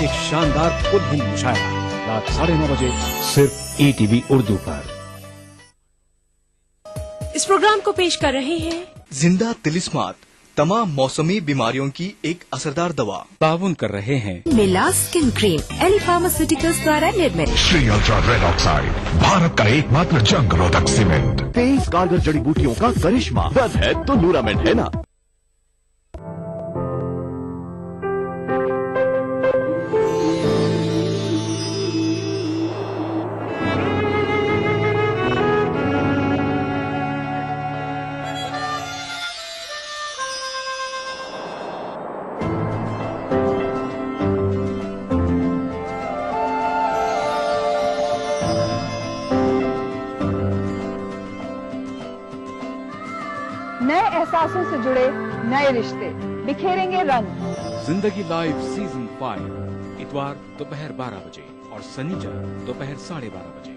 एक शानदार खुद हिंद मुशायरा रात 9:30 बजे सिर्फ ETV उर्दू पर। इस प्रोग्राम को पेश कर रहे हैं जिंदा तिलिस्मात, तमाम मौसमी बीमारियों की एक असरदार दवा। ताउन कर रहे हैं मिला स्किन क्रीम एली फार्मास्यूटिकल्स द्वारा निर्मित। Shri ultra red oxide, Bharat का एकमात्र जंग रोधक सीमेंट। 23 कारगर जड़ी बूटियों का करिश्मा, बस है तो न्यूरामेंट है ना। नए एहसासों से जुड़े नए रिश्ते बिखेरेंगे रंग। जिंदगी लाइव सीजन 5 इतवार दोपहर 12 बजे और शनिचर दोपहर 12:30 बजे।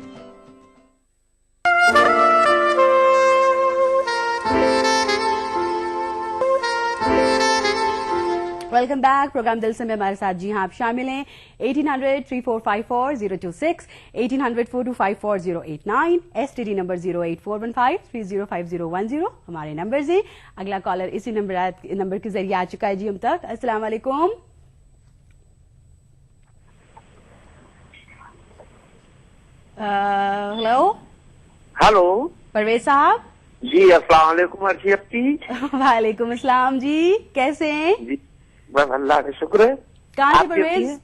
Welcome back. प्रोग्राम दिल से में हमारे साथ जी हाँ आप शामिल हैं। 1800-3454-026, 1800-4254-089, STD नंबर 08415-305010 हमारे नंबर हैं। अगला कॉलर इसी नंबर के जरिए आ चुका है जी हम तक। अस्सलाम वालेकुम। हेलो हेलो परवेज साहब। जी अस्सलाम वालेकुम अर्शी अप्पी। वालेकुम अस्सलाम जी, कैसे हैं? जी बस अल्लाह का शुक्र है। कहाँ से आप कैसी परवेज? हैं?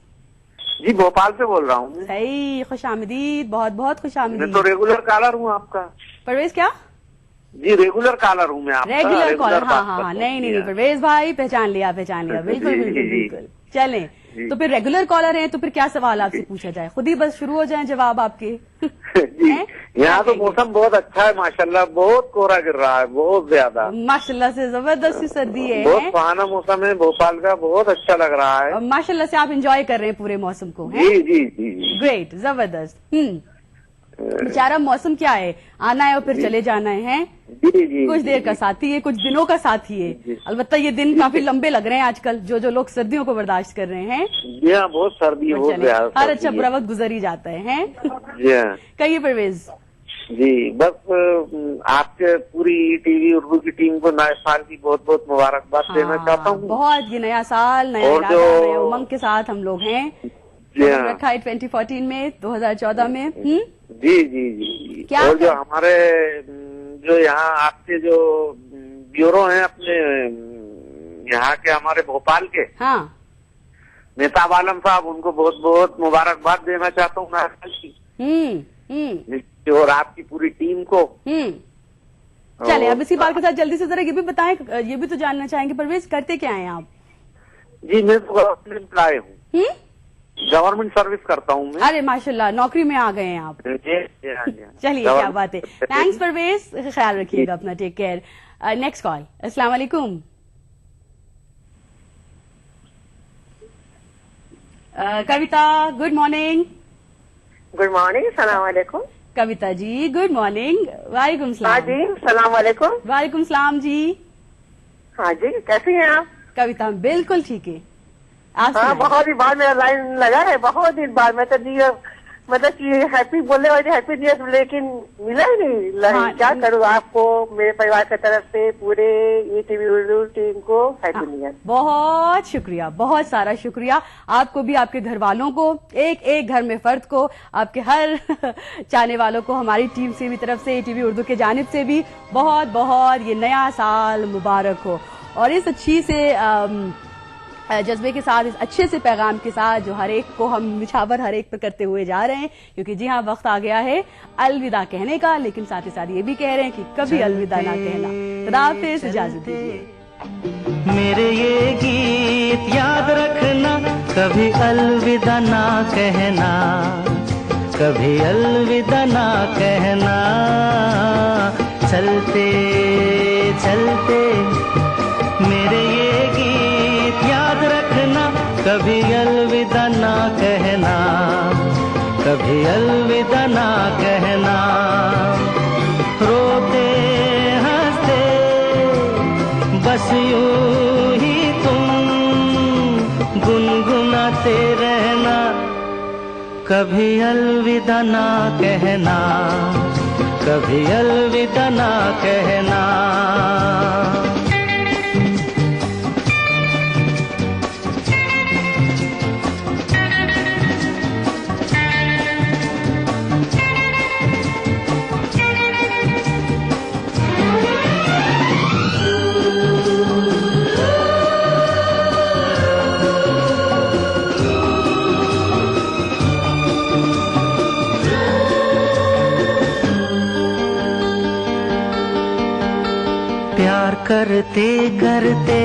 जी भोपाल से बोल रहा हूँ। सही, खुशामदीद, बहुत बहुत मैं खुशामदीद। तो रेगुलर कॉलर हूँ आपका। परवेज क्या? जी रेगुलर कॉलर हूँ मैं आपका। रेगुलर कॉलर, हाँ बात हाँ हाँ, करता नहीं हूँ। नहीं परवेज भाई पहचान लिया बिल्कुल जी, बिल्कुल जी। बिल्कुल। चलें तो फिर रेगुलर कॉलर हैं तो फिर क्या सवाल आपसे पूछा जाए? खुद ही बस शुरू हो जाए जवाब आपके। जी हैं? यहाँ तो मौसम बहुत अच्छा है माशाल्लाह, बहुत कोहरा गिर रहा है, बहुत ज्यादा। माशाल्लाह से जबरदस्त सी सर्दी है। बहुत सुहाना मौसम है भोपाल का, बहुत अच्छा लग रहा है। और माशाल्लाह से आप एंजॉय कर रहे हैं पूरे मौसम को, हैं? जी जी जी। ग्रेट, जबरदस्त। बेचारा मौसम क्या है, आना है और फिर चले जाना है। जी जी कुछ देर का साथी है, कुछ दिनों का साथी है। अलबत्ता ये दिन काफी लंबे लग रहे हैं आजकल, जो लोग सर्दियों को बर्दाश्त कर रहे हैं। जी हाँ, बहुत सर्दी है, बहुत चलें, ज्यादा हर सर्दी अच्छा है। बुरा वक्त गुजर ही जाता है। जी हाँ। कहिए परवेज। जी बस आपके पूरी टीवी उर्दू की टीम को नए साल की बहुत बहुत मुबारकबाद देना चाहता हूँ। बहुत, ये नया साल, नया और इरादा, जो- नए उमंग के साथ हम लोग हैं। जी हाँ। रखा है 2014 में, 2014 में। जी जी जी। क्या और जो है? हमारे जो यहाँ आपके जो ब्यूरो हैं अपने यहाँ के हमारे भोपाल के हाँ मेहताब आलम साहब, उनको बहुत बहुत मुबारकबाद देना चाहता हूँ नए साल की। और आपकी पूरी टीम को। चले अब इसी बात के साथ जल्दी से जरा ये भी बताएं, ये भी तो जानना चाहेंगे परवेज, करते क्या हैं आप? जी मैं तो गवर्नमेंट एम्प्लॉय हूँ, गवर्नमेंट सर्विस करता हूँ मैं। अरे माशाल्लाह, नौकरी में आ गए हैं आप। जी, जी, हाँ, जी, हाँ। चलिए क्या बात है। थैंक्स परवेज, ख्याल रखिएगा अपना, टेक केयर। Next call. अस्सलाम वालेकुम। कविता, गुड मॉर्निंग। गुड मॉर्निंग, सलाम वालेकुम। Kavita ji good morning. वालेकुम हाँ सलाम। जी, सलाम वालेकुम। वालेकुम सलाम जी। हाँ जी, कैसी हैं आप? कविता बिल्कुल ठीक है। आप हाँ, सुनाइए। बहुत दिन बाद मेरा लाइन लगा है, बहुत दिन बाद। मैं तो न्यू ईयर मतलब कि हैप्पी बोलने वाली हैप्पी न्यू ईयर, लेकिन मिला ही नहीं लाइन। हाँ, क्या करूँ, आपको मेरे परिवार की तरफ से पूरे ETV उर्दू टीम को हैप्पी न्यू ईयर। बहुत शुक्रिया, बहुत सारा शुक्रिया आपको भी, आपके घर वालों को, एक एक घर में फर्द को, आपके हर चाहने वालों को हमारी टीम से भी, तरफ से ETV उर्दू के जानिब से भी बहुत बहुत ये नया साल मुबारक हो। और इस अच्छी से जज्बे के साथ, इस अच्छे से पैगाम के साथ जो हर एक को हम निछावर हर एक पर करते हुए जा रहे हैं, क्योंकि जी हाँ वक्त आ गया है अलविदा कहने का, लेकिन साथ ही साथ ये भी कह रहे हैं कि कभी अलविदा ना कहना। खुदा हाफिज़, इजाजत दीजिए। मेरे ये गीत याद रखना, कभी अलविदा ना कहना, कभी अलविदा ना कहना। चलते चलते मेरे ये गीत याद रखना, कभी अलविदा ना कहना, कभी अलविदा ना कहना। रोते हंसते बस यूं ही तुम गुनगुना सजाते रहना, कभी अलविदा ना कहना, कभी अलविदा ना कहना। प्यार करते करते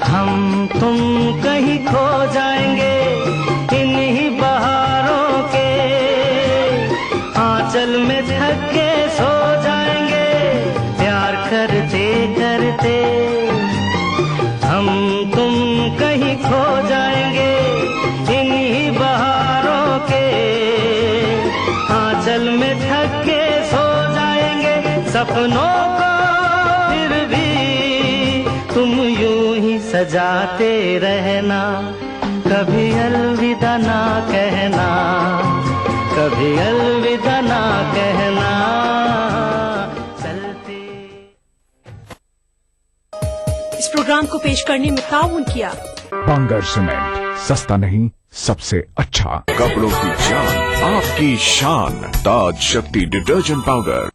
हम तुम कहीं खो जाएंगे, इन्हीं बहारों के आंचल में थक के सो जाएंगे। प्यार करते करते हम तुम कहीं खो जाएंगे, इन्हीं बहारों के आंचल में थक के सो जाएंगे। सपनों को फिर भी तुम यूं ही सजाते रहना, कभी अलविदा ना कहना, कभी अलविदा ना कहना। चलते इस प्रोग्राम को पेश करने में ताउन किया बंगर सीमेंट, सस्ता नहीं सबसे अच्छा। कपड़ों की जान, आपकी शान, ताज शक्ति डिटर्जेंट पाउडर।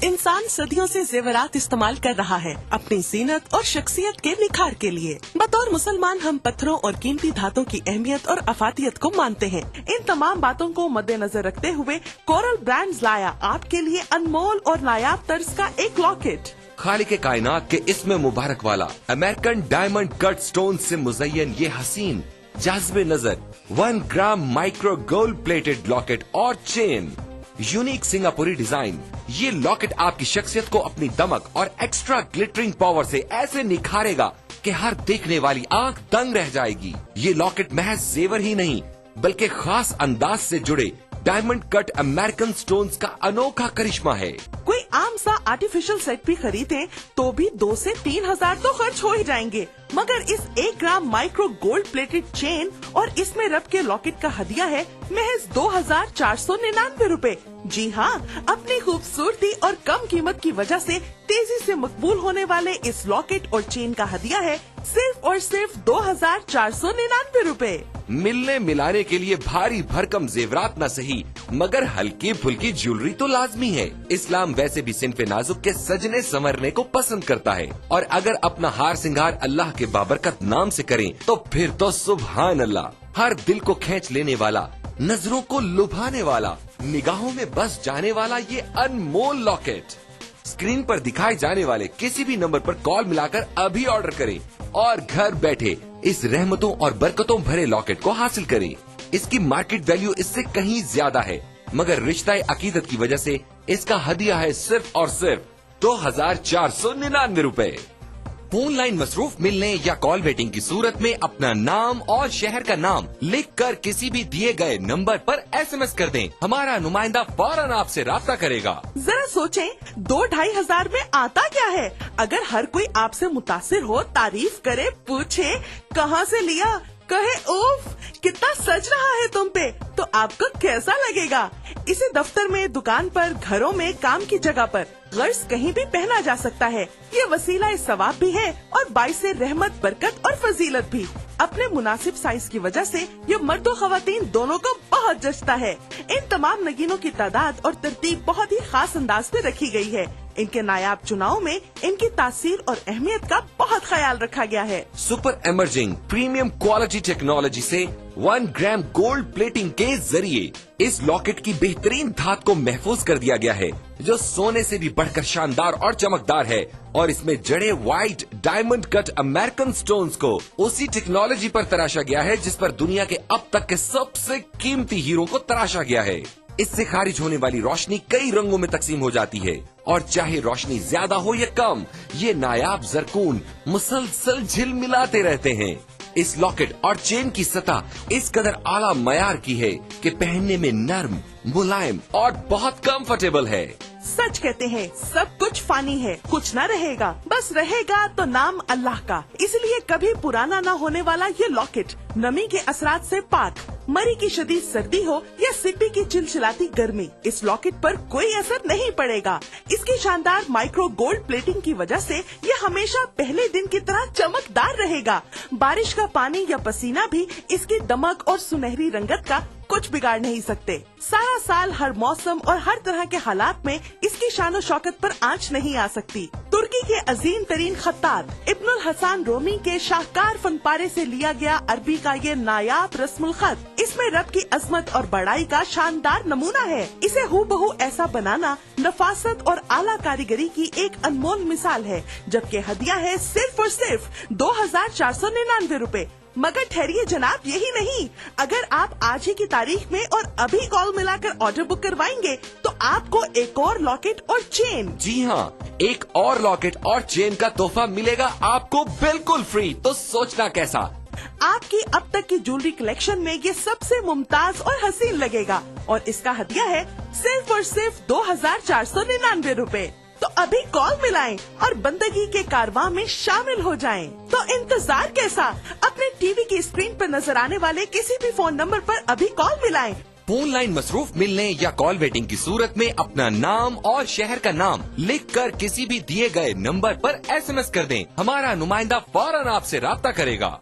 इंसान सदियों से जेवरात इस्तेमाल कर रहा है अपनी जीनत और शख्सियत के निखार के लिए। बतौर मुसलमान हम पत्थरों और कीमती धातों की अहमियत और अफादियत को मानते हैं। इन तमाम बातों को मद्देनजर रखते हुए कोरल ब्रांड्स लाया आपके लिए अनमोल और नायाब तर्ज का एक लॉकेट। खालिक कायनात के इसमें मुबारक वाला अमेरिकन डायमंड कट स्टोन से मुज़य्यन ये हसीन जाज़बे नजर 1 ग्राम माइक्रो गोल्ड प्लेटेड लॉकेट और चेन, यूनिक सिंगापुरी डिजाइन। ये लॉकेट आपकी शख्सियत को अपनी दमक और एक्स्ट्रा ग्लिटरिंग पावर से ऐसे निखारेगा कि हर देखने वाली आंख दंग रह जाएगी। ये लॉकेट महज जेवर ही नहीं बल्कि खास अंदाज से जुड़े डायमंड कट अमेरिकन स्टोन्स का अनोखा करिश्मा है। कोई आम सा आर्टिफिशियल सेट भी खरीदें तो भी 2 से 3 हजार तो खर्च हो ही जाएंगे, मगर इस 1 ग्राम माइक्रो गोल्ड प्लेटेड चेन और इसमें रब के लॉकेट का हदिया है महज 2499 रूपए। जी हाँ, अपनी खूबसूरती और कम कीमत की वजह से तेजी से मकबूल होने वाले इस लॉकेट और चेन का हदिया है सिर्फ और सिर्फ 2499 रूपए। मिलने मिलाने के लिए भारी भरकम जेवरात न सही मगर हल्की फुल्की ज्वेलरी तो लाजमी है। इस्लाम वैसे भी सिन्फे नाजुक के सजने संवरने को पसंद करता है और अगर अपना हार सिंगार अल्लाह के बाबरकत नाम से करें तो फिर तो सुभान अल्लाह। हर दिल को खींच लेने वाला, नजरों को लुभाने वाला, निगाहों में बस जाने वाला ये अनमोल लॉकेट स्क्रीन पर दिखाए जाने वाले किसी भी नंबर पर कॉल मिलाकर अभी ऑर्डर करें और घर बैठे इस रहमतों और बरकतों भरे लॉकेट को हासिल करें। इसकी मार्केट वैल्यू इससे कहीं ज्यादा है मगर रिश्ता अकीदत की वजह से इसका हदिया है सिर्फ और सिर्फ 2499 रूपए। फोन लाइन मसरूफ मिलने या कॉल वेटिंग की सूरत में अपना नाम और शहर का नाम लिखकर किसी भी दिए गए नंबर पर SMS कर दें। हमारा नुमाइंदा फौरन आपसे राब्ता करेगा। जरा सोचें, 2-2.5 हजार में आता क्या है? अगर हर कोई आपसे मुतासिर हो, तारीफ करे, पूछे कहाँ से लिया, कहे उफ कितना सज रहा है तुम पे, तो आपको कैसा लगेगा? इसे दफ्तर में, दुकान पर, घरों में, काम की जगह पर गर्ज कहीं भी पहना जा सकता है। ये वसीला सवाब भी है और बाइस रहमत, बरकत और फजीलत भी। अपने मुनासिब साइज की वजह से ये मर्द और खवातीन दोनों को बहुत जचता है। इन तमाम नगीनों की तादाद और तरतीब बहुत ही खास अंदाज में रखी गई है। इनके नायाब चुनाव में इनकी तासीर और अहमियत का बहुत ख्याल रखा गया है। Super emerging premium quality technology से 1 ग्राम गोल्ड प्लेटिंग के जरिए इस लॉकेट की बेहतरीन धात को महफूज कर दिया गया है जो सोने से भी बढ़कर शानदार और चमकदार है और इसमें जड़े white diamond cut American stones को उसी टेक्नोलॉजी पर तराशा गया है जिस पर दुनिया के अब तक के सबसे कीमती हीरो को तराशा गया है। इससे खारिज होने वाली रोशनी कई रंगों में तकसीम हो जाती है और चाहे रोशनी ज्यादा हो या कम, ये नायाब जरकून मुसलसल झिलमिलाते रहते हैं। इस लॉकेट और चेन की सतह इस कदर आला मयार की है कि पहनने में नर्म, मुलायम और बहुत कंफर्टेबल है। सच कहते हैं सब कुछ फानी है, कुछ न रहेगा, बस रहेगा तो नाम अल्लाह का। इसलिए कभी पुराना न होने वाला ये लॉकेट नमी के असरात से पाक, मरी की शदीद सर्दी हो या सिडनी की चिलचिलाती गर्मी, इस लॉकेट पर कोई असर नहीं पड़ेगा। इसकी शानदार माइक्रो गोल्ड प्लेटिंग की वजह से ये हमेशा पहले दिन की तरह चमकदार रहेगा। बारिश का पानी या पसीना भी इसकी दमक और सुनहरी रंगत का कुछ बिगाड़ नहीं सकते। सारा साल हर मौसम और हर तरह के हालात में इसकी शानो शौकत पर आंच नहीं आ सकती। तुर्की के अजीम तरीन खत्तात इब्नुल हसन रोमी के शाहकार फनपारे से लिया गया अरबी का ये नायाब रस्मुल खत इसमें रब की अजमत और बड़ाई का शानदार नमूना है। इसे हूबहू ऐसा बनाना नफासत और आला कारीगरी की एक अनमोल मिसाल है, जबकि हदिया है सिर्फ और सिर्फ 2499 रूपए। मगर ठहरिए जनाब, यही नहीं, अगर आप आज ही की तारीख में और अभी कॉल मिलाकर ऑर्डर बुक करवाएंगे तो आपको एक और लॉकेट और चेन, जी हाँ, एक और लॉकेट और चेन का तोहफा मिलेगा आपको बिल्कुल फ्री। तो सोचना कैसा? आपकी अब तक की ज्वेलरी कलेक्शन में ये सबसे मुमताज और हसीन लगेगा और इसका हदिया है सिर्फ और सिर्फ 2499 रूपए। तो अभी कॉल मिलाएं और बंदगी के कारवां में शामिल हो जाएं। तो इंतजार कैसा? अपने टीवी की स्क्रीन पर नजर आने वाले किसी भी फोन नंबर पर अभी कॉल मिलाएं। फोन लाइन मसरूफ मिलने या कॉल वेटिंग की सूरत में अपना नाम और शहर का नाम लिखकर किसी भी दिए गए नंबर पर SMS कर दें। हमारा नुमाइंदा फौरन आपसे राब्ता करेगा।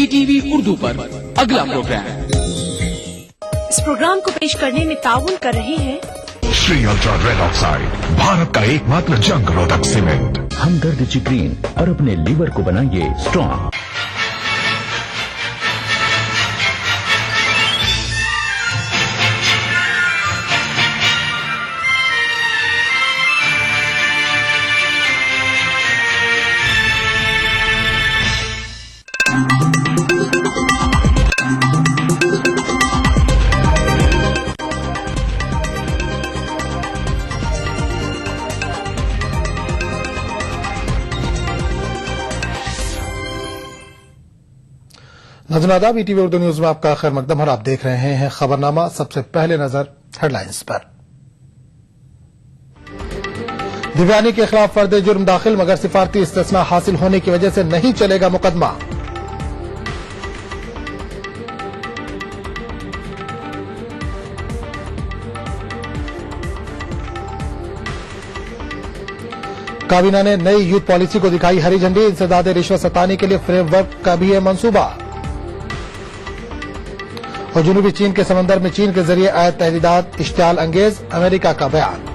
ETV उर्दू पर अगला प्रोग्राम। इस प्रोग्राम को पेश करने में ताउन कर रहे हैं Shri ultra red oxide, Bharat का एकमात्र जंग रोधक सीमेंट। हमदर्द चिक्रीन और अपने लीवर को बनाइए स्ट्रॉन्ग। नजर आदाब, ETV उर्दू न्यूज में आपका खैर मकदम और आप देख रहे हैं खबरनामा। सबसे पहले नजर हेडलाइंस पर। दिव्यानी के खिलाफ फर्द जुर्म दाखिल, मगर सिफारती इस्तिस्ना हासिल होने की वजह से नहीं चलेगा मुकदमा। काबीना ने नई यूथ पॉलिसी को दिखाई हरी झंडी, इंसदाद रिश्वत सताने के लिए फ्रेमवर्क का भी है मंसूबा। और जनूबी चीन के समंदर में चीन के जरिए आयत तहदीदात इश्तियाल अंगेज, अमेरिका का बयान।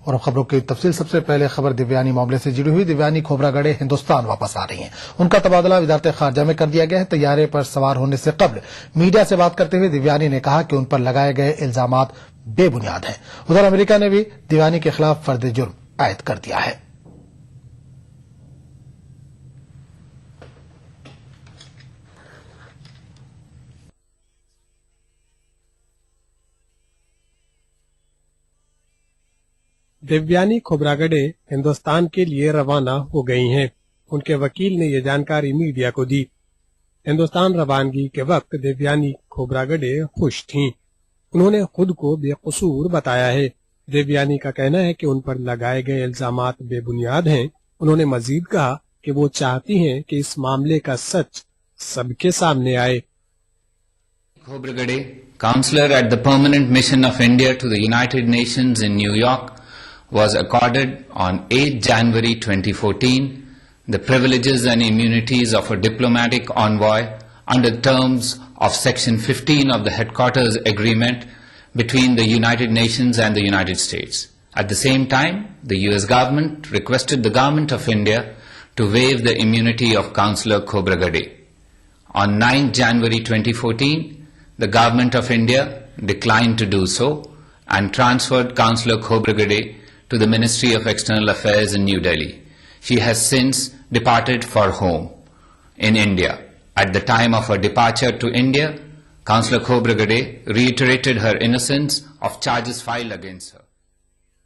और अब खबरों की तफसील। सबसे पहले खबर दिव्यानी मामले से जुड़ी हुई। दिव्यानी खोबरागढ़े हिंदुस्तान वापस आ रही हैं। उनका तबादला वजारत खारजा में कर दिया गया है। तैयारे पर सवार होने से कबल मीडिया से बात करते हुए दिव्यानी ने कहा कि उन पर लगाए गए इल्जामात बेबुनियाद हैं। उधर अमेरिका ने भी दिव्यानी के खिलाफ फर्द जुर्म आयद कर दिया है। दिव्यानी खोबरागढ़े हिंदुस्तान के लिए रवाना हो गई हैं। उनके वकील ने यह जानकारी मीडिया को दी। हिंदुस्तान रवानगी के वक्त दिव्यानी खोबरागढ़े खुश थीं। उन्होंने खुद को बेकसूर बताया है। दिव्यानी का कहना है कि उन पर लगाए गए इल्जामात बेबुनियाद हैं। उन्होंने मजीद कहा कि वो चाहती हैं कि इस मामले का सच सबके सामने आए। Khobragade, counselor at the Permanent Mission of India to the United Nations in New York, was accorded on 8 January 2014 the privileges and immunities of a diplomatic envoy under terms of Section 15 of the Headquarters Agreement between the United Nations and the United States. At the same time, the US government requested the Government of India to waive the immunity of Councillor Khobragade. On 9 January 2014, the Government of India declined to do so and transferred Councillor Khobragade to the Ministry of External Affairs in New Delhi. She has since departed for home in India. At the time of her departure to India, Councillor Khobragade reiterated her innocence of charges filed against her.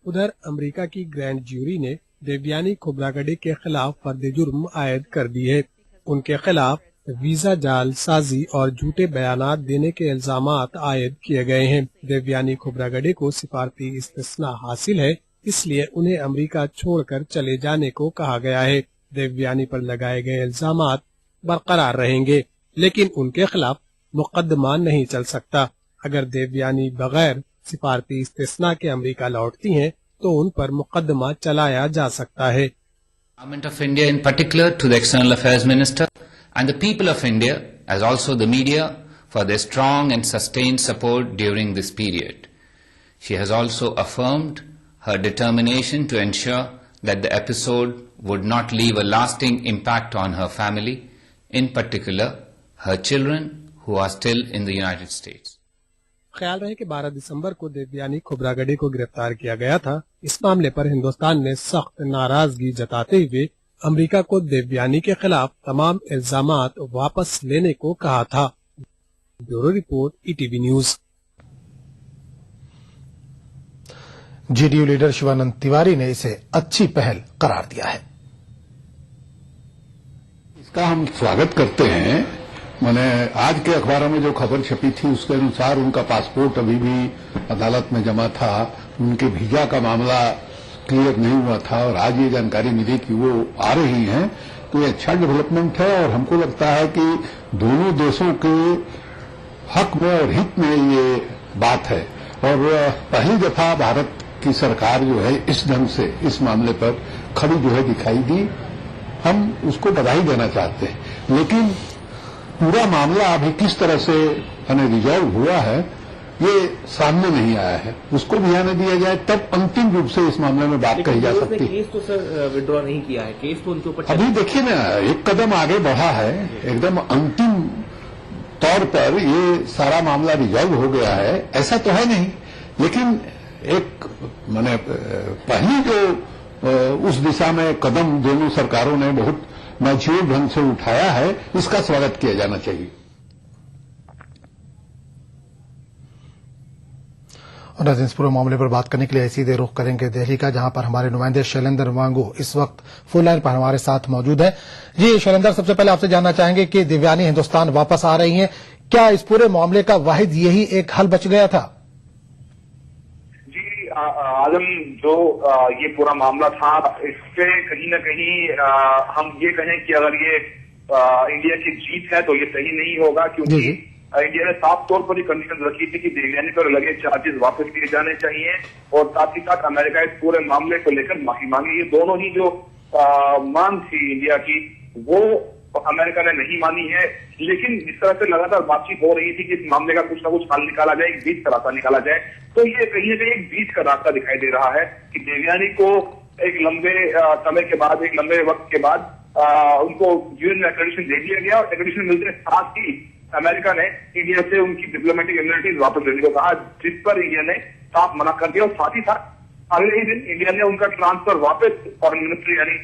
उधर America की grand jury ने देवयानी खोब्रागडे के खिलाफ फर्द जुर्म आयद कर दी है। उनके खिलाफ वीजा जाल साजी और झूठे बयानात देने के इल्जामात आयद किए गए हैं। देवयानी खोब्रागडे को सिफारती इस्तिस्ना हासिल है, इसलिए उन्हें अमेरिका छोड़कर चले जाने को कहा गया है। देवयानी पर लगाए गए इल्जामात बरकरार रहेंगे, लेकिन उनके खिलाफ मुकदमा नहीं चल सकता। अगर देवयानी बगैर सिफारती इस्तिस्ना के अमेरिका लौटती हैं, तो उन पर मुकदमा चलाया जा सकता है। Government of India in particular, to the External Affairs Minister and the people of India, as also the media, for their strong and sustained support during this period. She has also affirmed her determination to ensure that the episode would not leave a lasting impact on her family, in particular her children who are still in the United States. ख्याल रहे कि 12 दिसंबर को देवयानी खोब्रागडे को गिरफ्तार किया गया था। इस मामले पर हिंदुस्तान ने सख्त नाराजगी जताते हुए अमेरिका को देवयानी के खिलाफ तमाम इल्जामात वापस लेने को कहा था। Bureau report, ETV news. JDU leader Shivanand Tiwari ने इसे अच्छी पहल करार दिया है। इसका हम स्वागत करते हैं। मैंने आज के अखबारों में जो खबर छपी थी उसके अनुसार उनका पासपोर्ट अभी भी अदालत में जमा था, उनके वीजा का मामला क्लियर नहीं हुआ था और आज ये जानकारी मिली कि वो आ रही हैं, तो ये अच्छा डेवलपमेंट है और हमको लगता है कि दोनों देशों के हक में और हित में ये बात है। और पहली दफा भारत की सरकार जो है इस ढंग से इस मामले पर खड़ी जो है दिखाई दी, हम उसको बधाई देना चाहते हैं। लेकिन पूरा मामला अभी किस तरह से रिजॉल्व हुआ है ये सामने नहीं आया है, उसको ध्यान दिया जाए तब अंतिम रूप से इस मामले में बात कही जा सकती है। केस तो सर विड्रॉ नहीं किया है, केस तो उनके ऊपर अभी देखिए ना, एक कदम आगे बढ़ा है, एकदम अंतिम तौर पर ये सारा मामला रिजॉल्व हो गया है ऐसा तो है नहीं, लेकिन एक माने पहली जो उस दिशा में कदम दोनों सरकारों ने बहुत मैच्योर ढंग से उठाया है, इसका स्वागत किया जाना चाहिए। और इस पूरे मामले पर बात करने के लिए सीधे रुख करेंगे दिल्ली का, जहां पर हमारे नुमाइंदे शैलेंद्र वांगू इस वक्त फोन लाइन पर हमारे साथ मौजूद हैं। जी शैलेंद्र, सबसे पहले आपसे जानना चाहेंगे कि देवयानी हिंदुस्तान वापस आ रही हैं, क्या इस पूरे मामले का वाहिद यही एक हल बच गया था? जी आलम, जो ये पूरा मामला था इससे कहीं न कहीं हम ये कहें कि अगर ये इंडिया की जीत है तो ये सही नहीं होगा, क्योंकि इंडिया ने साफ तौर पर ये कंडीशन रखी थी कि देवयानी पर लगे चार्जेस वापस लिए जाने चाहिए और साथ ही साथ अमेरिका इस पूरे मामले को लेकर माफी मांगी। ये दोनों ही जो मांग थी इंडिया की वो अमेरिका ने नहीं मानी है, लेकिन जिस तरह से लगातार बातचीत हो रही थी कि इस मामले का कुछ ना कुछ हल निकाला जाए, एक बीच का रास्ता निकाला जाए, तो ये कहीं न कहीं एक बीच का रास्ता दिखाई दे रहा है कि देवयानी को एक लंबे समय के बाद, एक लंबे वक्त के बाद उनको यूएन में एक्रेडिशन दे दिया गया और एक्रेडिशन मिलते साथ ही अमेरिका ने इंडिया से उनकी डिप्लोमेटिक इम्यूनिटीज वापस लेने को कहा, जिस पर इंडिया ने साफ मना कर दिया और साथ ही साथ अगले ही दिन इंडिया ने उनका ट्रांसफर वापस फॉरेन मिनिस्ट्री यानी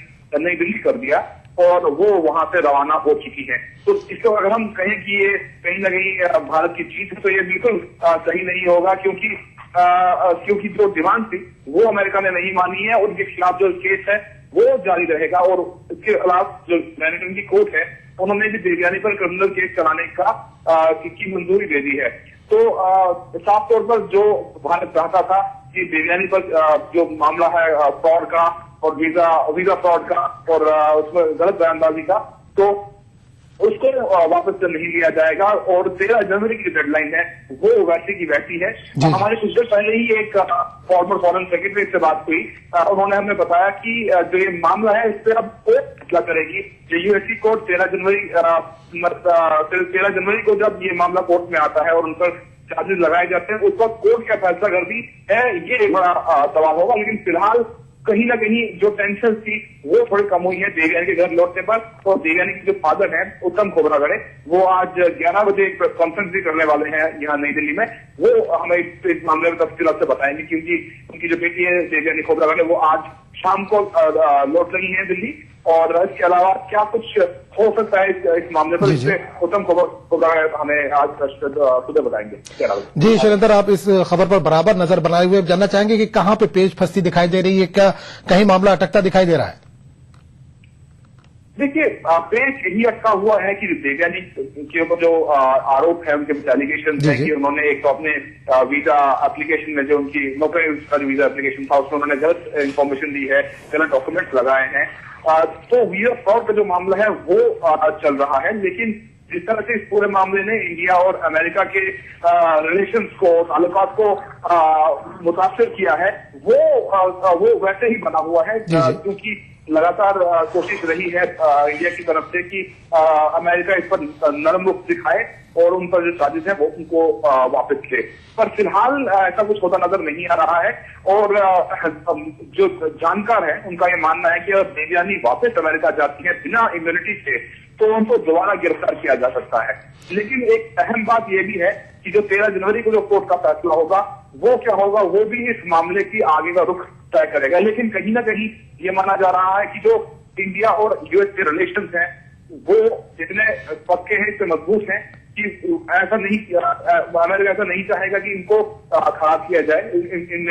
नई दिल्ली कर दिया और वो वहां से रवाना हो चुकी है। तो इसको अगर हम कहें कि ये कहीं न कहीं भारत की जीत है तो ये बिल्कुल सही नहीं होगा, क्योंकि जो डिमांड थी वो अमेरिका ने नहीं मानी है। उनके खिलाफ जो केस है वो जारी रहेगा और इसके खिलाफ जो मैनेटन की कोर्ट है उन्होंने भी देवयानी पर क्रिमिनल केस चलाने की मंजूरी दे दी है। तो साफ तौर पर जो भारत चाहता था कि देवयानी पर जो मामला है फ्रॉड का और वीजा फ्रॉड का और उसमें गलत बयानबाजी का, तो उसको वापस से नहीं लिया जाएगा और 13 जनवरी की डेडलाइन है वो वैसी की वैसी है। हमारे कुछ देर पहले ही एक फॉर्मर फॉरेन सेक्रेटरी से बात हुई, उन्होंने हमें बताया कि जो ये मामला है इस पर अब कोर्ट फैसला करेगी। यूएससी कोर्ट 13 जनवरी को जब ये मामला कोर्ट में आता है और उन पर चार्जेस लगाए जाते हैं, उस वक्त कोर्ट क्या फैसला करती है ये एक बड़ा सवाल होगा। लेकिन फिलहाल कहीं ना कहीं जो टेंशन थी वो थोड़ी कम हुई है देवयानी के घर लौटने पर। और देवयानी के जो फादर हैं उत्तम खोब्रागड़े, वो आज 11 बजे एक प्रेस कॉन्फ्रेंस भी करने वाले हैं यहाँ नई दिल्ली में। वो हमें इस मामले में तफसीलात से बताएंगे, क्योंकि उनकी जो बेटी है देवयानी खोब्रागड़े वो आज शाम को लौट रही है दिल्ली। और इसके अलावा क्या कुछ हो सकता है इस मामले पर, इससे उत्तम खोब्रागड़े हमें आज खुद बताएंगे। जी शैलेंद्र, आप इस खबर पर बराबर नजर बनाए हुए जानना चाहेंगे कि कहां पे पेच फंसती दिखाई दे रही है, क्या कहीं मामला अटकता दिखाई दे रहा है? देखिए, पेच यही अटका हुआ है कि देवयानी के ऊपर जो आरोप है, उनके एलिगेशन है कि उन्होंने एक तो अपने वीजा एप्लीकेशन में जो उनकी नौकरी का जो वीजा एप्लीकेशन था उसमें उन्होंने गलत इन्फॉर्मेशन दी है, गलत डॉक्यूमेंट्स लगाए हैं। तो वीजा फ्रॉड का जो मामला है वो चल रहा है। लेकिन जिस तरह से इस पूरे मामले ने इंडिया और अमेरिका के रिलेशंस को, ताल्लुकात को मुतासिर किया है, वो वैसे ही बना हुआ है, क्योंकि लगातार कोशिश रही है इंडिया की तरफ से कि अमेरिका इस पर नरम रुख दिखाए और उन पर जो चार्जेस है वो उनको वापस ले। पर फिलहाल ऐसा कुछ होता नजर नहीं आ रहा है। और जो जानकार है उनका ये मानना है कि अगर देवयानी वापस अमेरिका जाती है बिना इम्यूनिटी के तो उनको दोबारा गिरफ्तार किया जा सकता है। लेकिन एक अहम बात यह भी है कि जो 13 जनवरी को जो कोर्ट का फैसला होगा वो क्या होगा, वो भी इस मामले की आगे का रुख तय करेगा। लेकिन कहीं ना कहीं ये माना जा रहा है कि जो इंडिया और यूएस के रिलेशंस हैं वो इतने पक्के हैं, इतने मजबूत हैं कि ऐसा नहीं, अमेरिका ऐसा नहीं चाहेगा कि इनको खराब किया जाए, इन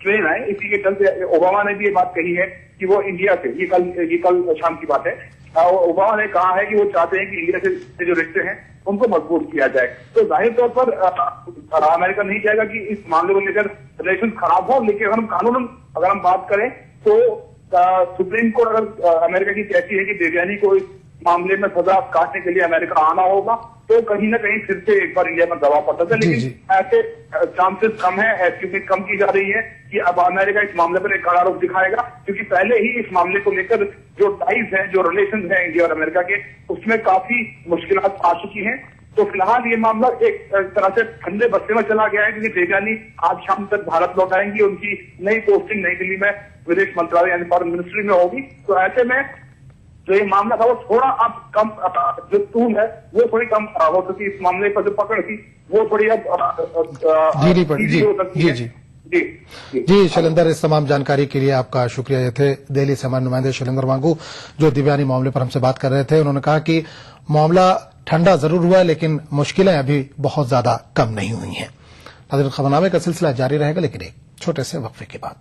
ट्रेन आए। इसी के चलते ओबामा ने भी ये बात कही है कि वो इंडिया से, ये कल शाम की बात है, ओबामा ने कहा है कि वो चाहते हैं कि इंडिया से जो रिश्ते हैं उनको मजबूत किया जाए। तो जाहिर तौर पर अमेरिका नहीं चाहेगा कि इस मामले को लेकर रिलेशन खराब हो। लेकिन अगर हम कानूनन अगर हम बात करें तो सुप्रीम कोर्ट अगर अमेरिका की कहती है कि देवयानी को इस मामले में सजा काटने के लिए अमेरिका आना होगा तो कहीं ना कहीं फिर से एक बार इंडिया पर दबाव पड़ता था। लेकिन ऐसे चांसेस कम है, ऐसी कम की जा रही है कि अब अमेरिका इस मामले पर एक कड़ा रुख दिखाएगा, क्योंकि पहले ही इस मामले को लेकर जो टाइज है, जो रिलेशन है इंडिया और अमेरिका के, उसमें काफी मुश्किलात आ चुकी हैं। तो फिलहाल ये मामला एक तरह से ठंडे बस्ते में चला गया है, क्योंकि देवयानी आज शाम तक भारत लौट आएंगी। उनकी नई पोस्टिंग नई दिल्ली में विदेश मंत्रालय यानी फॉरेन मिनिस्ट्री में होगी। तो ऐसे में जो ये मामला था वो थोड़ा अब कम, जो तूल है वो थोड़ी कम हो सकती, इस मामले पर जो पकड़ थी वो थोड़ी अब हो सकती है। जी शैलेंद्र, इस तमाम जानकारी के लिए आपका शुक्रिया। ये थे दिल्ली से हमारे नुमाइंदे शैलेंद्र वांगू जो दिव्यानी मामले पर हमसे बात कर रहे थे। उन्होंने कहा कि मामला ठंडा जरूर हुआ है लेकिन मुश्किलें अभी बहुत ज्यादा कम नहीं हुई हैं। नाज़रीन, खबरनामे का सिलसिला जारी रहेगा लेकिन एक छोटे से वक्फे के बाद।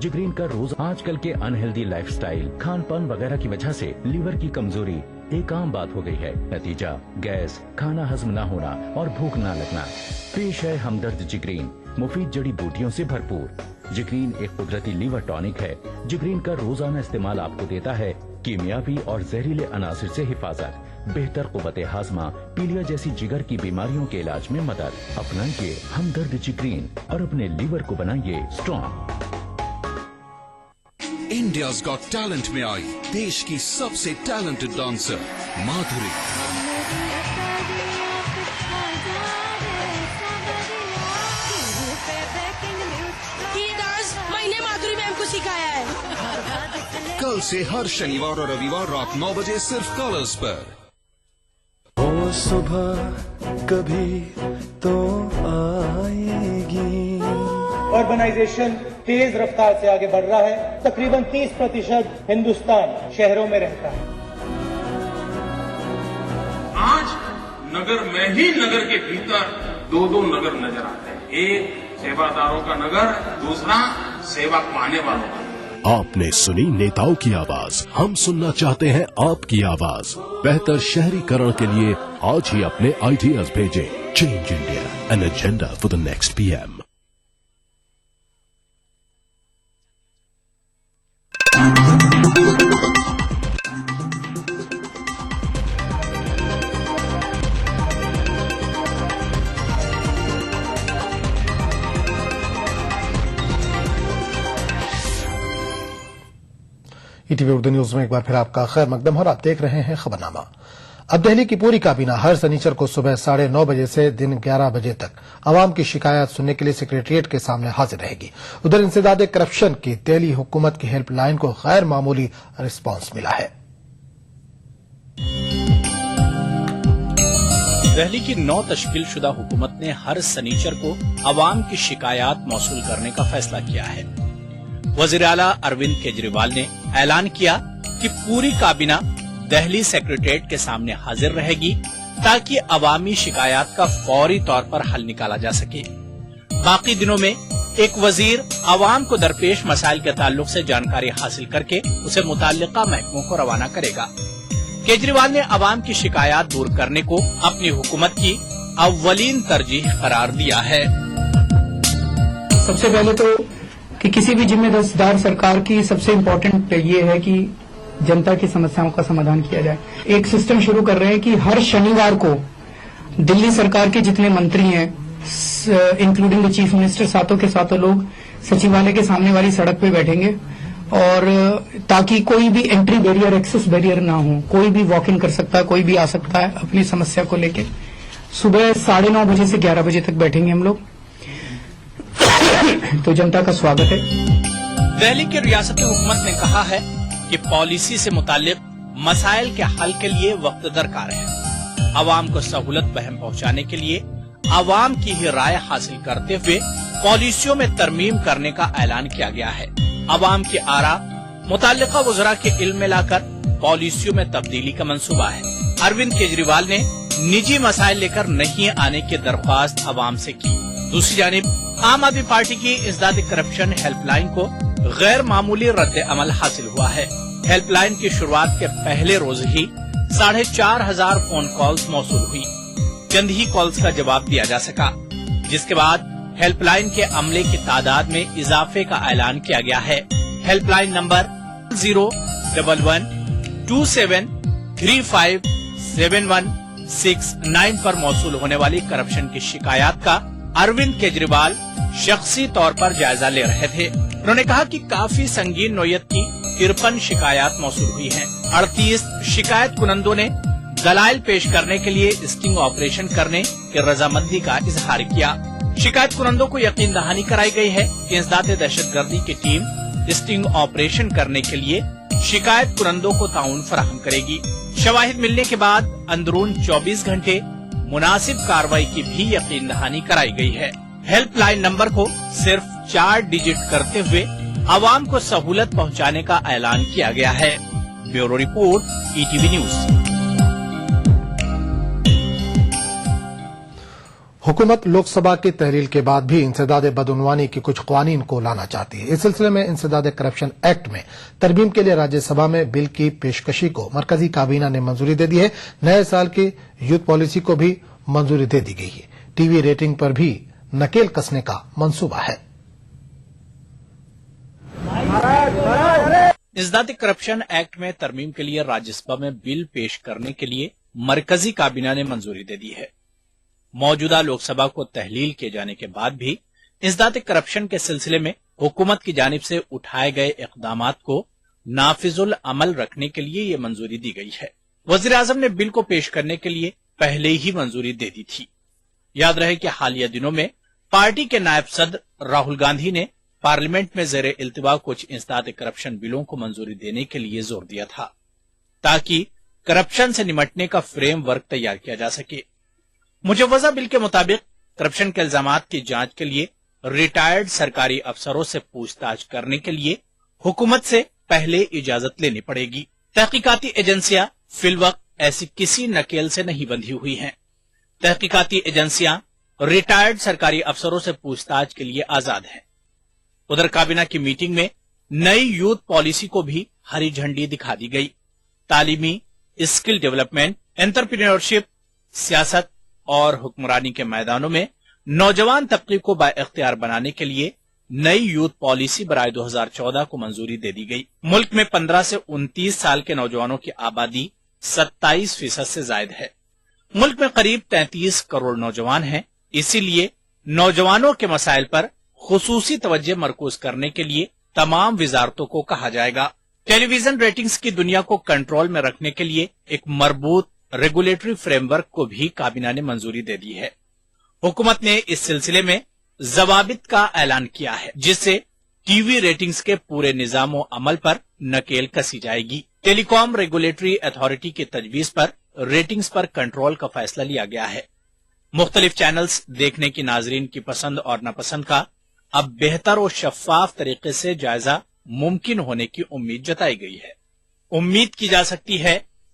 जिग्रीन का रोज आजकल के अनहेल्दी लाइफस्टाइल, खान पान वगैरह की वजह से लीवर की कमजोरी एक आम बात हो गई है। नतीजा गैस, खाना हजम न होना और भूख न लगना। पेश है हमदर्द जिग्रीन, मुफीद जड़ी बूटियों से भरपूर। जिग्रीन एक कुदरती लीवर टॉनिक है। जिग्रीन का रोजाना इस्तेमाल आपको देता है कीमियावी और जहरीले अनासिर से हिफाजत, बेहतर कुव्वत हाजमा, पीलिया जैसी जिगर की बीमारियों के इलाज में मदद। अपनाइए हमदर्द जिग्रीन और अपने लीवर को बनाइए स्ट्रॉन्ग। इंडियाज गॉट टैलेंट में आई देश की सबसे टैलेंटेड डांसर माधुरी। ये डांस मैंने माधुरी मैम को सिखाया है। कल से हर शनिवार और रविवार रात 9 बजे सिर्फ कलर्स पर। वो सुबह कभी तो आएगी। अर्बनाइजेशन तेज रफ्तार से आगे बढ़ रहा है। तकरीबन 30% हिंदुस्तान शहरों में रहता है। आज नगर में ही नगर के भीतर 2 नगर नजर आते हैं। एक सेवादारों का नगर, दूसरा सेवा पाने वालों का। आपने सुनी नेताओं की आवाज, हम सुनना चाहते हैं आपकी आवाज। बेहतर शहरीकरण के लिए आज ही अपने आइडियाज भेजें। Change India, an agenda for the next PM। ETV Urdu news में एक बार फिर आपका खैर मकदम और आप देख रहे हैं खबरनामा। अब दिल्ली की पूरी काबीना हर शनिचर को सुबह 9:30 बजे से दिन 11 बजे तक आवाम की शिकायत सुनने के लिए सेक्रेटरिएट के सामने हाजिर रहेगी। उधर इंसदाद करप्शन की दिल्ली हुकूमत की हेल्पलाइन को गैर मामूली रिस्पांस मिला है। दिल्ली की 9 तश्कील शुदा हुकूमत ने हर शनिचर को अवाम की शिकायत मौसूल करने का फैसला किया है। वजीर आला अरविंद केजरीवाल ने ऐलान किया कि पूरी काबीना दिल्ली सेक्रेटरिएट के सामने हाजिर रहेगी ताकि अवामी शिकायत का फौरी तौर पर हल निकाला जा सके। बाकी दिनों में एक वजीर अवाम को दरपेश मसाइल के ताल्लुक से जानकारी हासिल करके उसे मुताल्लिका महकमों को रवाना करेगा। केजरीवाल ने अवाम की शिकायत दूर करने को अपनी हुकूमत की अव्वलीन तरजीह करार दिया है। सबसे पहले तो कि किसी भी जिम्मेदार सरकार की सबसे इम्पोर्टेंट ये है कि जनता की समस्याओं का समाधान किया जाए। एक सिस्टम शुरू कर रहे हैं कि हर शनिवार को दिल्ली सरकार के जितने मंत्री हैं इंक्लूडिंग द चीफ मिनिस्टर सातों के सातों लोग सचिवालय के सामने वाली सड़क पे बैठेंगे और ताकि कोई भी एंट्री बैरियर एक्सेस बैरियर ना हो, कोई भी वॉक इन कर सकता है, कोई भी आ सकता है अपनी समस्या को लेके। सुबह 9:30 बजे से 11 बजे तक बैठेंगे हम लोग। तो जनता का स्वागत है। दिल्ली की रियासती हुकूमत ने कहा है कि पॉलिसी से मुतालिक मसाइल के हल के लिए वक्त दरकार है। अवाम को सहूलत बहम पहुंचाने के लिए अवाम की ही राय हासिल करते हुए पॉलिसियों में तरमीम करने का ऐलान किया गया है। अवाम की आरा मुताल्लिका वज़रा के इल्म में लाकर पॉलिसियों में तब्दीली का मंसूबा है। अरविंद केजरीवाल ने निजी मसाइल लेकर नहीं आने की दरख्वास्त अवाम से की। दूसरी जानिब आम आदमी पार्टी की इंसदाद करप्शन हेल्पलाइन को गैर मामूली रद्द अमल हासिल हुआ है। हेल्पलाइन की शुरुआत के पहले रोज ही 4,500 फोन कॉल्स मौसूल हुई। चंद ही कॉल्स का जवाब दिया जा सका, जिसके बाद हेल्पलाइन के अमले की तादाद में इजाफे का ऐलान किया गया है। हेल्पलाइन नंबर 01127135716 पर मौसूल होने वाली करप्शन की शिकायत का अरविंद केजरीवाल शख्सी तौर पर जायजा ले रहे थे। उन्होंने कहा कि काफी संगीन नोयत की 53 शिकायत मौसूल हुई हैं। 38 शिकायत कुनंदों ने दलाइल पेश करने के लिए स्टिंग ऑपरेशन करने की रजामंदी का इजहार किया। शिकायत कुनंदों को यकीन दहानी कराई गई है कि इंसदाद दहशतगर्दी की टीम स्टिंग ऑपरेशन करने के लिए शिकायत कुनंदों को ताउन फराहम करेगी। शवाहिद मिलने के बाद अंदरून 24 घंटे मुनासिब कार्रवाई की भी यकीन दहानी कराई गई है। हेल्पलाइन नंबर को सिर्फ 4 डिजिट करते हुए आवाम को सहूलत पहुंचाने का ऐलान किया गया है। Bureau report, ETV news. हुकूमत लोकसभा की तहरील के बाद भी इंसदाद बदउनवानी की कुछ कवानीन को लाना चाहती है। इस सिलसिले में इंसदाद करप्शन एक्ट में तरमीम के लिए राज्यसभा में बिल की पेशकशी को मरकजी काबीना ने मंजूरी दे दी है। नए साल की यूथ पॉलिसी को भी मंजूरी दे दी गई है। टीवी रेटिंग पर भी नकेल कसने का मंसूबा है। इंसदाद करप्शन एक्ट में तरमीम के लिए राज्यसभा में बिल पेश करने के लिए मरकजी काबीना ने मंजूरी दे दी है। मौजूदा लोकसभा को तहलील किए जाने के बाद भी इंसदाद करप्शन के सिलसिले में हुकूमत की जानिब से उठाए गए इक़दामात को नाफिजुल अमल रखने के लिए ये मंजूरी दी गई है। वज़ीर आज़म ने बिल को पेश करने के लिए पहले ही मंजूरी दे दी थी। याद रहे कि हालिया दिनों में पार्टी के नायब सदर राहुल गांधी ने पार्लियामेंट में ज़ेरे इल्तिवा कुछ इंसदाद करप्शन बिलों को मंजूरी देने के लिए जोर दिया था, ताकि करप्शन से निमटने का फ्रेमवर्क तैयार किया जा सके। मुजव्वजा बिल के मुताबिक करप्शन के इल्जामात की जांच के लिए रिटायर्ड सरकारी अफसरों से पूछताछ करने के लिए हुकूमत से पहले इजाजत लेनी पड़ेगी। तहकीकाती एजेंसियां फिलवक्त ऐसी किसी नकेल से नहीं बंधी हुई हैं। तहकीकाती एजेंसियां रिटायर्ड सरकारी अफसरों से पूछताछ के लिए आजाद हैं। उधर काबीना की मीटिंग में नई यूथ पॉलिसी को भी हरी झंडी दिखा दी गई। तालीमी, स्किल डेवलपमेंट, एंटरप्रेन्योरशिप, सियासत और हुक्मरानी के मैदानों में नौजवान तबके को बाइख्तियार बनाने के लिए नई यूथ पॉलिसी बराए 2014 को मंजूरी दे दी गई। मुल्क में 15 से 29 साल के नौजवानों की आबादी 27% से ज्यादा है। मुल्क में करीब 33 करोड़ नौजवान हैं। इसीलिए नौजवानों के मसाइल पर खुसूसी तवज्जो मरकूज करने के लिए तमाम विजारतों को कहा जाएगा। टेलीविजन रेटिंग्स की दुनिया को कंट्रोल में रखने के लिए एक मरबूत रेगुलेटरी फ्रेमवर्क को भी काबीना ने मंजूरी दे दी है। हुकूमत ने इस सिलसिले में जवाबित का ऐलान किया है, जिससे टीवी रेटिंग्स के पूरे निजामो अमल पर नकेल कसी जाएगी। टेलीकॉम रेगुलेटरी अथॉरिटी की तजवीज पर रेटिंग्स पर कंट्रोल का फैसला लिया गया है। मुख्तलिफ चैनल्स देखने की नाजरीन की पसंद और नापसंद का अब बेहतर और शफाफ तरीके से जायजा मुमकिन होने की उम्मीद जताई गई है। उम्मीद की जा सकती है